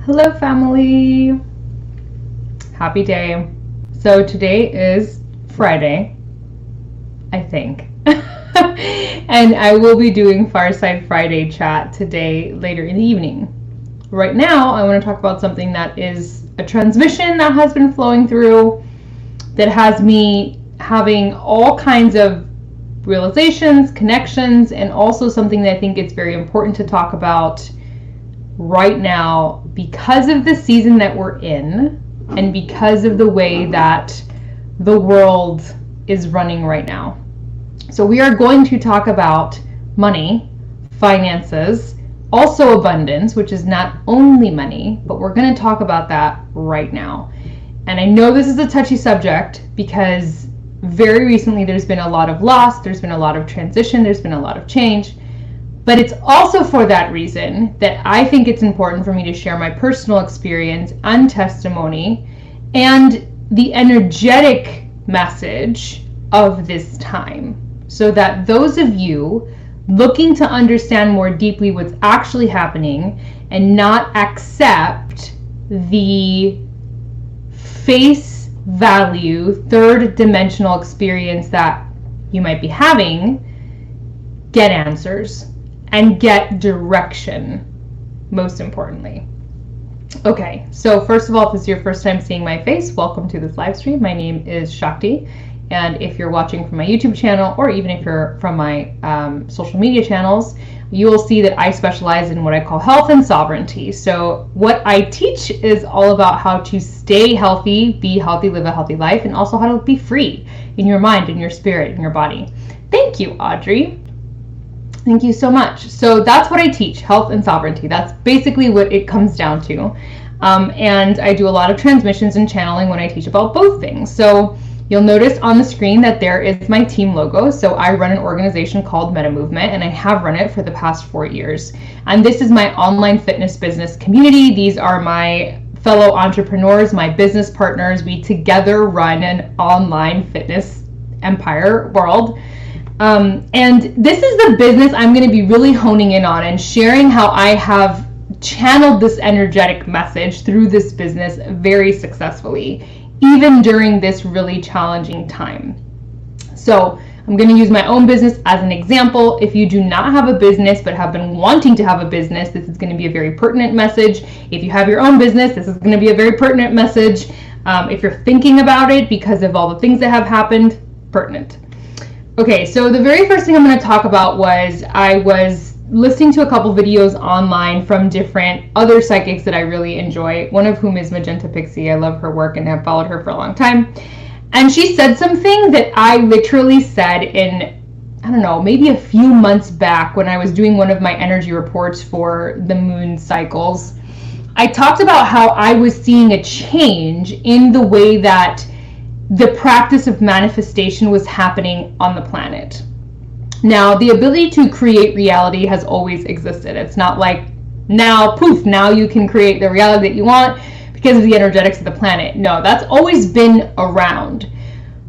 Hello family, happy day. So today is Friday, I think, and I will be doing Fireside Friday chat today later in the evening. Right now I want to talk about something that is a transmission that has been flowing through that has me having all kinds of realizations, connections, and also something that I think it's very important to talk about right now because of the season that we're in and because of the way that the world is running right now. So we are going to talk about money, finances, also abundance, which is not only money, but we're going to talk about that right now. And I know this is a touchy subject because very recently there's been a lot of loss, there's been a lot of transition, there's been a lot of change. But it's also for that reason that I think it's important for me to share my personal experience and testimony and the energetic message of this time, so that those of you looking to understand more deeply what's actually happening and not accept the face value, third dimensional experience that you might be having, get answers and get direction, most importantly. Okay, so first of all, if this is your first time seeing my face, welcome to this live stream. My name is Shakti, and if you're watching from my YouTube channel, or even if you're from my social media channels, you will see that I specialize in what I call health and sovereignty. So what I teach is all about how to stay healthy, be healthy, live a healthy life, and also how to be free in your mind, in your spirit, in your body. Thank you, Audrey. Thank you so much. So that's what I teach, health and sovereignty. That's basically what it comes down to. And I do a lot of transmissions and channeling when I teach about both things. So you'll notice on the screen that there is my team logo. So I run an organization called Meta Movement, and I have run it for the past 4 years. And this is my online fitness business community. These are my fellow entrepreneurs, my business partners. We together run an online fitness empire world. And this is the business I'm going to be really honing in on and sharing how I have channeled this energetic message through this business very successfully, even during this really challenging time. So I'm going to use my own business as an example. If you do not have a business but have been wanting to have a business, this is going to be a very pertinent message. If you have your own business, this is going to be a very pertinent message. If you're thinking about it because of all the things that have happened, pertinent. Okay, so the very first thing I'm going to talk about was I was listening to a couple videos online from different other psychics that I really enjoy, one of whom is Magenta Pixie. I love her work and have followed her for a long time. And she said something that I literally said in, I don't know, maybe a few months back when I was doing one of my energy reports for the moon cycles. I talked about how I was seeing a change in the way that the practice of manifestation was happening on the planet. Now, the ability to create reality has always existed. It's not like now, poof, now you can create the reality that you want because of the energetics of the planet. No, that's always been around.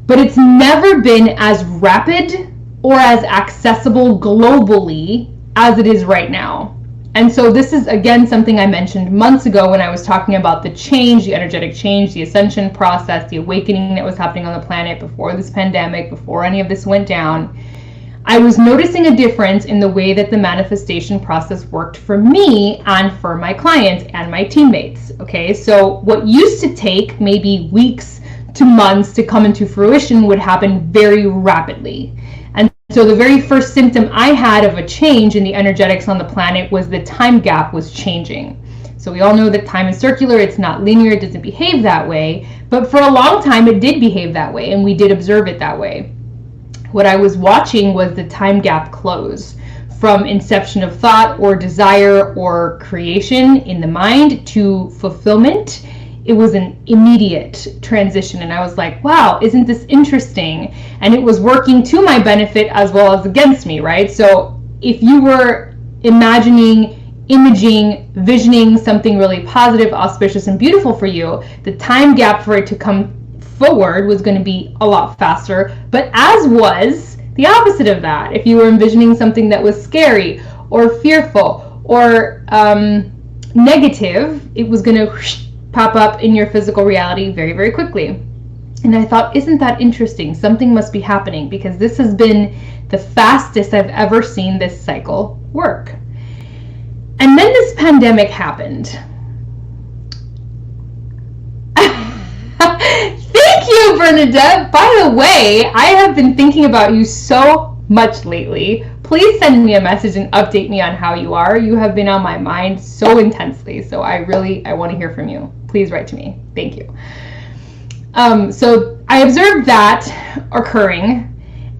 But it's never been as rapid or as accessible globally as it is right now. And so this is, again, something I mentioned months ago when I was talking about the change, the energetic change, the ascension process, the awakening that was happening on the planet before this pandemic, before any of this went down. I was noticing a difference in the way that the manifestation process worked for me and for my clients and my teammates. Okay, so what used to take maybe weeks to months to come into fruition would happen very rapidly. And so the very first symptom I had of a change in the energetics on the planet was the time gap was changing. So we all know that time is circular, it's not linear, it doesn't behave that way. But for a long time it did behave that way, and we did observe it that way. What I was watching was the time gap close from inception of thought or desire or creation in the mind to fulfillment. It was an immediate transition, and I was like, wow, isn't this interesting? And it was working to my benefit as well as against me, right? So if you were imagining, imaging, visioning something really positive, auspicious, and beautiful for you, the time gap for it to come forward was going to be a lot faster, but as was the opposite of that. If you were envisioning something that was scary or fearful or negative, it was going to pop up in your physical reality very, very quickly. And I thought, isn't that interesting? Something must be happening, because this has been the fastest I've ever seen this cycle work. And then this pandemic happened. Thank you, Bernadette. By the way, I have been thinking about you so much lately. Please send me a message and update me on how you are. You have been on my mind so intensely. So I want to hear from you. Please write to me. Thank you. So I observed that occurring,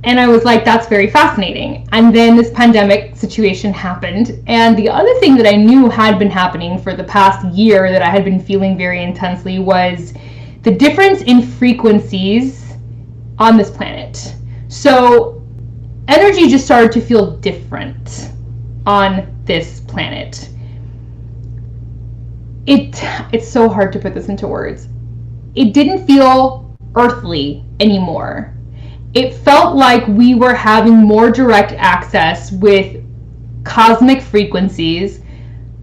and I was like, that's very fascinating. And then this pandemic situation happened. And the other thing that I knew had been happening for the past year that I had been feeling very intensely was the difference in frequencies on this planet. So energy just started to feel different on this planet. It's so hard to put this into words. It didn't feel earthly anymore. It felt like we were having more direct access with cosmic frequencies,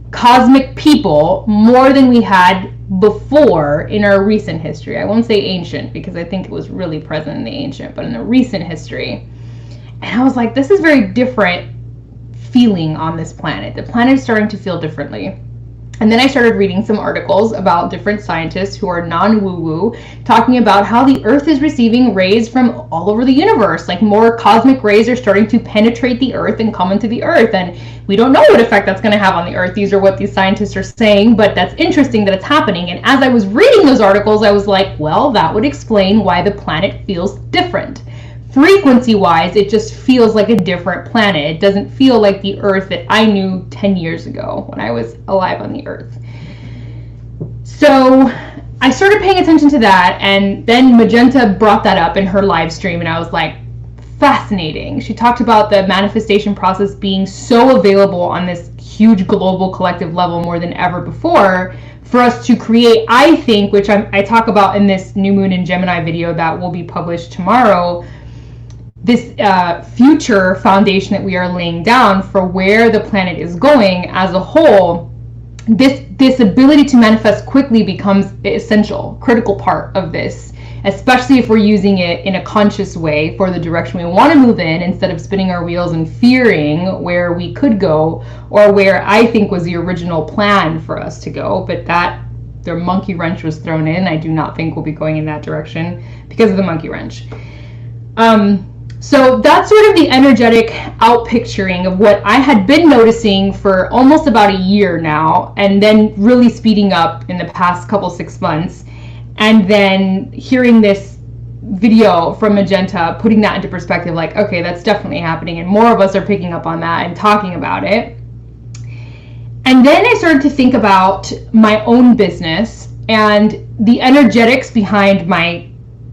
cosmic people, more than we had before in our recent history. I won't say ancient, because I think it was really present in the ancient, but in the recent history. And I was like, this is very different feeling on this planet. The planet is starting to feel differently. And then I started reading some articles about different scientists who are non-woo-woo, talking about how the Earth is receiving rays from all over the universe. Like, more cosmic rays are starting to penetrate the Earth and come into the Earth. And we don't know what effect that's going to have on the Earth. These are what these scientists are saying, but that's interesting that it's happening. And as I was reading those articles, I was like, well, that would explain why the planet feels different. Frequency-wise, it just feels like a different planet. It doesn't feel like the Earth that I knew 10 years ago when I was alive on the Earth. So I started paying attention to that, and then Magenta brought that up in her live stream, and I was like, fascinating. She talked about the manifestation process being so available on this huge global collective level more than ever before, for us to create, I think, which I talk about in this New Moon in Gemini video that will be published tomorrow, this future foundation that we are laying down for where the planet is going as a whole. This ability to manifest quickly becomes essential, critical part of this, especially if we're using it in a conscious way for the direction we want to move in, instead of spinning our wheels and fearing where we could go, or where I think was the original plan for us to go, but that the monkey wrench was thrown in. I do not think we'll be going in that direction because of the monkey wrench. So that's sort of the energetic outpicturing of what I had been noticing for almost about a year now, and then really speeding up in the past couple 6 months. And then hearing this video from Magenta, putting that into perspective, like, okay, that's definitely happening, and more of us are picking up on that and talking about it. And then I started to think about my own business and the energetics behind my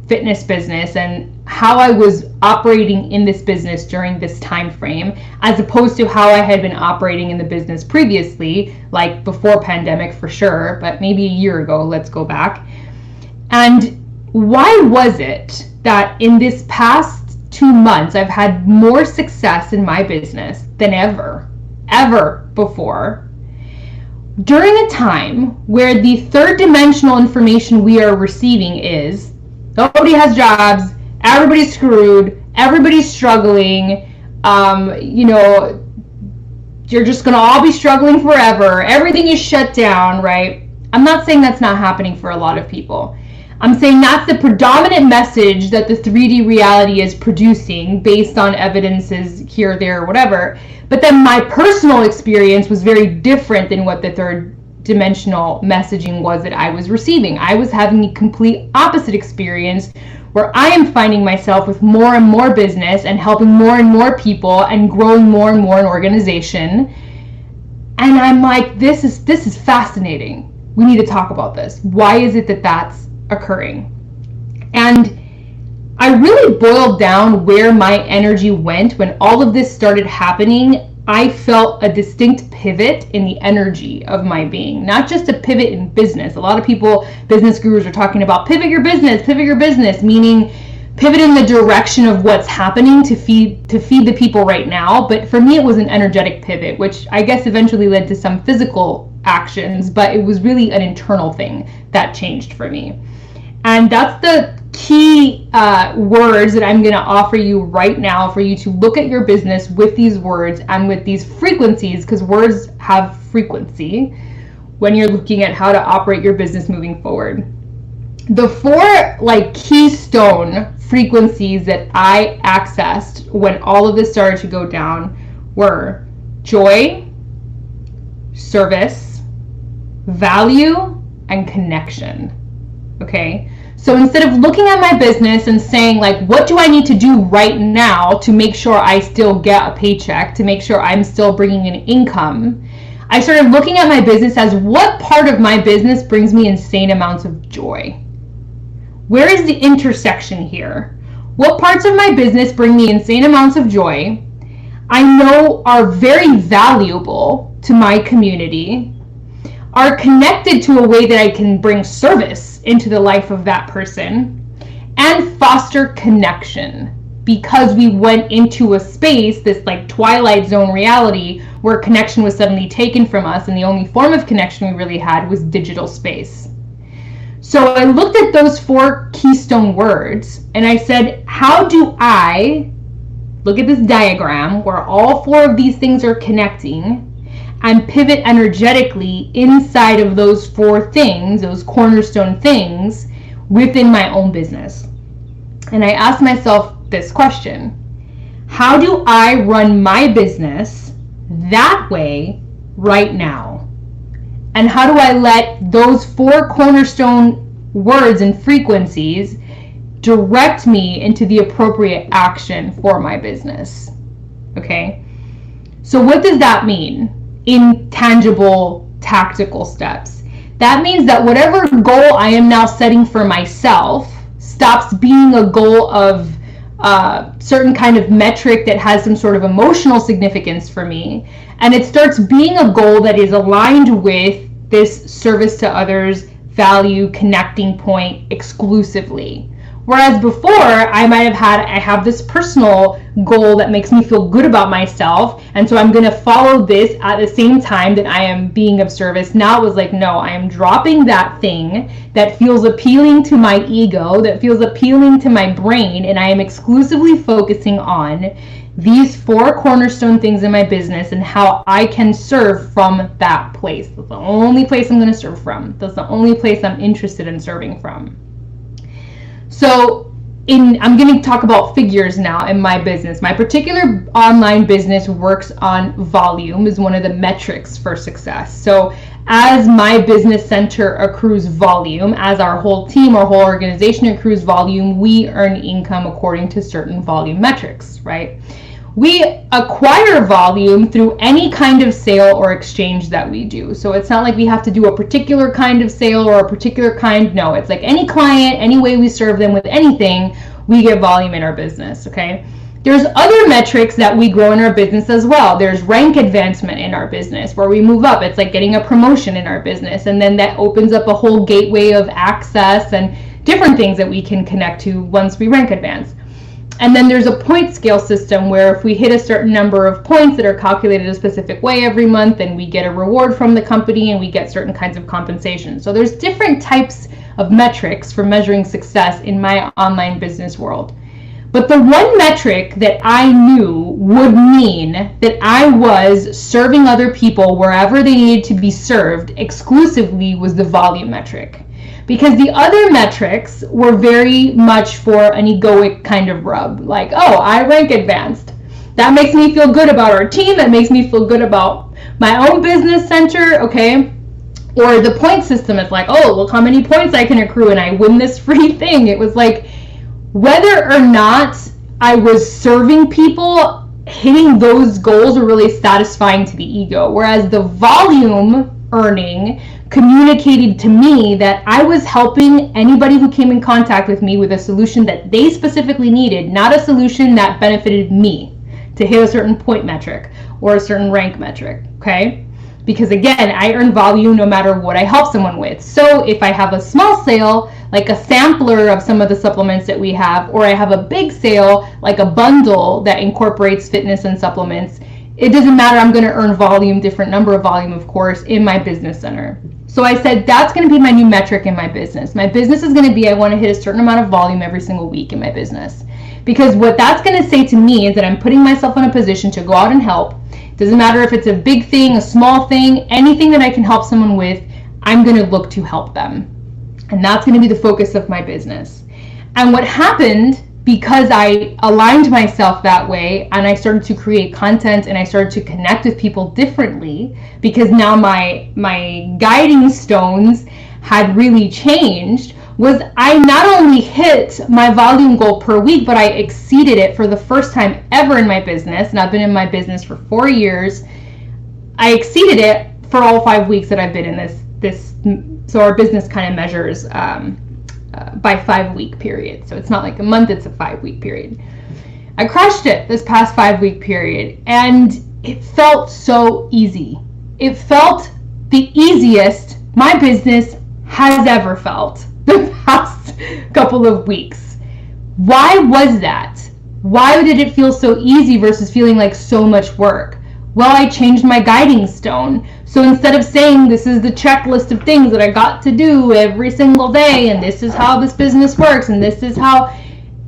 fitness business and how I was operating in this business during this time frame, as opposed to how I had been operating in the business previously, like before pandemic for sure, but maybe a year ago, let's go back. And why was it that in this past 2 months I've had more success in my business than ever before, during a time where the third dimensional information we are receiving is nobody has jobs, everybody's screwed, everybody's struggling, you're just gonna all be struggling forever, everything is shut down, right? I'm not saying that's not happening for a lot of people. I'm saying that's the predominant message that the 3D reality is producing based on evidences here, there, whatever. But then my personal experience was very different than what the third dimensional messaging was that I was receiving. I was having a complete opposite experience, where I am finding myself with more and more business and helping more and more people and growing more and more an organization. And I'm like, this is fascinating. We need to talk about this. Why is it that that's occurring? And I really boiled down where my energy went when all of this started happening. I felt a distinct pivot in the energy of my being, not just a pivot in business. A lot of people, business gurus, are talking about pivot your business, meaning pivot in the direction of what's happening to feed the people right now. But for me, it was an energetic pivot, which I guess eventually led to some physical actions, but it was really an internal thing that changed for me. And that's the key words that I'm going to offer you right now for you to look at your business with these words and with these frequencies, because words have frequency when you're looking at how to operate your business moving forward. The four keystone frequencies that I accessed when all of this started to go down were joy, service, value, and connection. Okay? So instead of looking at my business and saying, what do I need to do right now to make sure I still get a paycheck, to make sure I'm still bringing in income, I started looking at my business as what part of my business brings me insane amounts of joy. Where is the intersection here? What parts of my business bring me insane amounts of joy, I know are very valuable to my community, are connected to a way that I can bring service into the life of that person, and foster connection, because we went into a space, this Twilight Zone reality, where connection was suddenly taken from us, and the only form of connection we really had was digital space. So I looked at those four keystone words and I said, how do I look at this diagram where all four of these things are connecting and pivot energetically inside of those four things, those cornerstone things, within my own business? And I asked myself this question: how do I run my business that way right now? And how do I let those four cornerstone words and frequencies direct me into the appropriate action for my business? Okay? So what does that mean in tangible, tactical steps? That means that whatever goal I am now setting for myself stops being a goal of certain kind of metric that has some sort of emotional significance for me, and it starts being a goal that is aligned with this service to others, value, connecting point exclusively. Whereas before, I have this personal goal that makes me feel good about myself, and so I'm going to follow this at the same time that I am being of service. Now it was no, I am dropping that thing that feels appealing to my ego, that feels appealing to my brain, and I am exclusively focusing on these four cornerstone things in my business and how I can serve from that place. That's the only place I'm going to serve from. That's the only place I'm interested in serving from. So I'm going to talk about figures now in my business. My particular online business works on volume, is one of the metrics for success. So as my business center accrues volume, as our whole team, our whole organization accrues volume, we earn income according to certain volume metrics, right? We acquire volume through any kind of sale or exchange that we do. So it's not like we have to do a particular kind of sale or a particular kind. No, it's any client, any way we serve them with anything, we get volume in our business, okay? There's other metrics that we grow in our business as well. There's rank advancement in our business where we move up. It's like getting a promotion in our business. And then that opens up a whole gateway of access and different things that we can connect to once we rank advance. And then there's a point scale system where if we hit a certain number of points that are calculated a specific way every month, then we get a reward from the company and we get certain kinds of compensation. So there's different types of metrics for measuring success in my online business world. But the one metric that I knew would mean that I was serving other people wherever they needed to be served exclusively was the volume metric. Because the other metrics were very much for an egoic kind of rub. Like, oh, I rank advanced. That makes me feel good about our team. That makes me feel good about my own business center, okay? Or the point system is like, oh, look how many points I can accrue and I win this free thing. It was like, whether or not I was serving people, hitting those goals were really satisfying to the ego. Whereas the volume earning communicated to me that I was helping anybody who came in contact with me with a solution that they specifically needed, not a solution that benefited me to hit a certain point metric or a certain rank metric, okay? Because again, I earn volume no matter what I help someone with. So if I have a small sale, like a sampler of some of the supplements that we have, or I have a big sale, like a bundle that incorporates fitness and supplements, it doesn't matter. I'm going to earn volume, different number of volume, of course, in my business center. So I said, that's going to be my new metric in my business. My business is going to be, I want to hit a certain amount of volume every single week in my business. Because what that's going to say to me is that I'm putting myself in a position to go out and help. It doesn't matter if it's a big thing, a small thing, anything that I can help someone with, I'm going to look to help them. And that's going to be the focus of my business. And what happened, because I aligned myself that way and I started to create content and I started to connect with people differently, because now my guiding stones had really changed, was I not only hit my volume goal per week, but I exceeded it for the first time ever in my business. And I've been in my business for 4 years. I exceeded it for all 5 weeks that I've been in this. So our business kind of measures by 5 week period. So it's not like a month, it's a 5 week period. I crushed it this past 5 week period, and it felt so easy. It felt the easiest my business has ever felt the past couple of weeks. Why was that? Why did it feel so easy versus feeling like so much work? Well, I changed my guiding stone. So instead of saying this is the checklist of things that I got to do every single day, and this is how this business works, and this is how,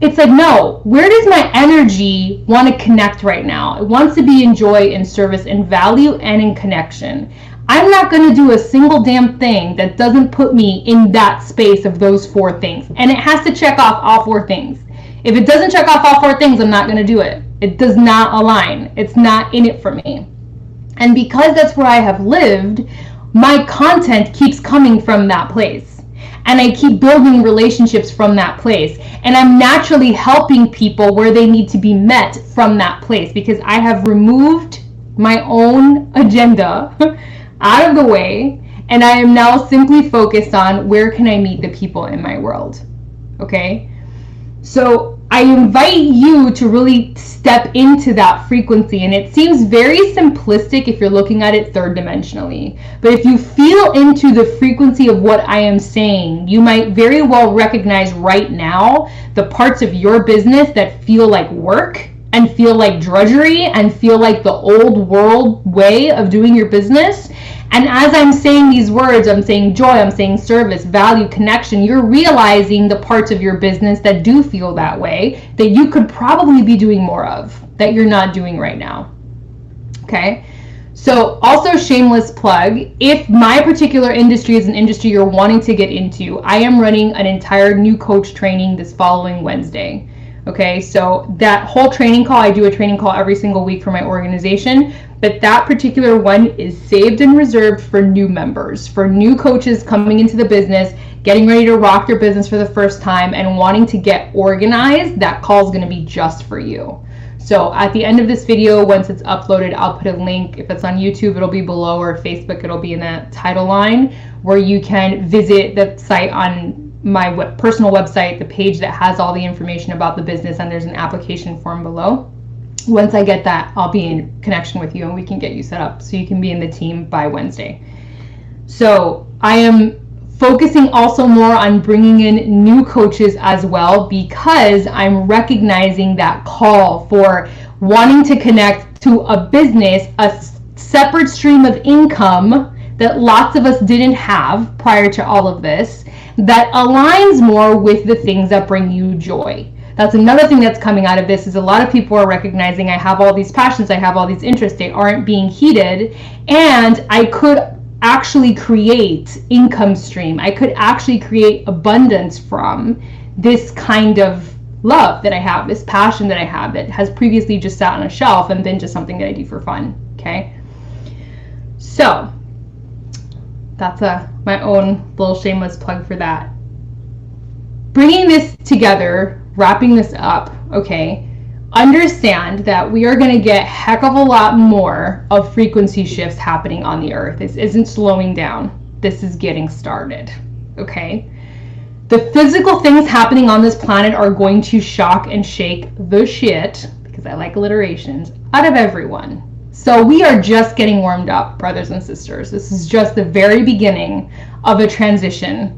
it's like, no, where does my energy want to connect right now? It wants to be in joy, in service, in value, and in connection. I'm not going to do a single damn thing that doesn't put me in that space of those 4 things. And it has to check off all 4 things. If it doesn't check off all 4 things, I'm not going to do it. It does not align. It's not in it for me. And because that's where I have lived, my content keeps coming from that place. And I keep building relationships from that place. And I'm naturally helping people where they need to be met from that place, because I have removed my own agenda out of the way, and I am now simply focused on where can I meet the people in my world. Okay? So I invite you to really step into that frequency, and it seems very simplistic if you're looking at it third dimensionally. But if you feel into the frequency of what I am saying, you might very well recognize right now the parts of your business that feel like work and feel like drudgery and feel like the old world way of doing your business. And as I'm saying these words, I'm saying joy, I'm saying service, value, connection, you're realizing the parts of your business that do feel that way, that you could probably be doing more of, that you're not doing right now. Okay? So also, shameless plug, if my particular industry is an industry you're wanting to get into, I am running an entire new coach training this following Wednesday. Okay, so that whole training call, I do a training call every single week for my organization, but that particular one is saved and reserved for new members, for new coaches coming into the business, getting ready to rock your business for the first time and wanting to get organized. That call is going to be just for you. So at the end of this video, once it's uploaded, I'll put a link. If it's on YouTube, it'll be below, or Facebook, it'll be in the title line, where you can visit the site on my personal website, the page that has all the information about the business, and there's an application form below. Once I get that, I'll be in connection with you and we can get you set up so you can be in the team by Wednesday. So I am focusing also more on bringing in new coaches as well, because I'm recognizing that call for wanting to connect to a business, a separate stream of income that lots of us didn't have prior to all of this, that aligns more with the things that bring you joy. That's another thing that's coming out of this, is a lot of people are recognizing I have all these passions, I have all these interests, they aren't being heeded, and I could actually create income stream. I could actually create abundance from this kind of love that I have, this passion that I have that has previously just sat on a shelf and been just something that I do for fun. Okay, so that's my own little shameless plug for that. Bringing this together, wrapping this up, okay, understand that we are going to get a heck of a lot more of frequency shifts happening on the earth. This isn't slowing down. This is getting started, okay? The physical things happening on this planet are going to shock and shake the shit, because I like alliterations, out of everyone. So we are just getting warmed up, brothers and sisters. This is just the very beginning of a transition.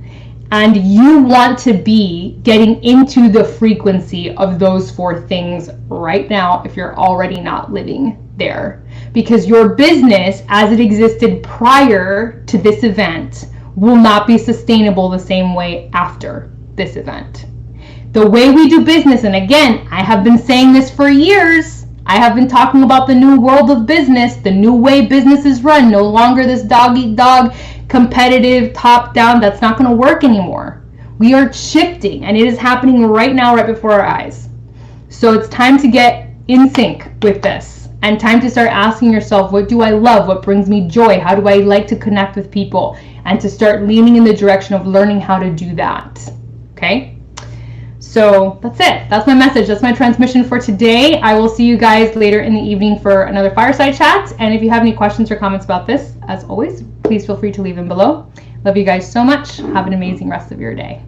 And you want to be getting into the frequency of those 4 things right now if you're already not living there. because your business as it existed prior to this event will not be sustainable the same way after this event. The way we do business, and again, I have been saying this for years, I have been talking about the new world of business, the new way business is run, no longer this dog eat dog, competitive, top down. That's not going to work anymore. We are shifting, and it is happening right now, right before our eyes. So it's time to get in sync with this, and time to start asking yourself, what do I love? What brings me joy? How do I like to connect with people? And to start leaning in the direction of learning how to do that. Okay? So that's it. That's my message. That's my transmission for today. I will see you guys later in the evening for another fireside chat. And if you have any questions or comments about this, as always, please feel free to leave them below. Love you guys so much. Have an amazing rest of your day.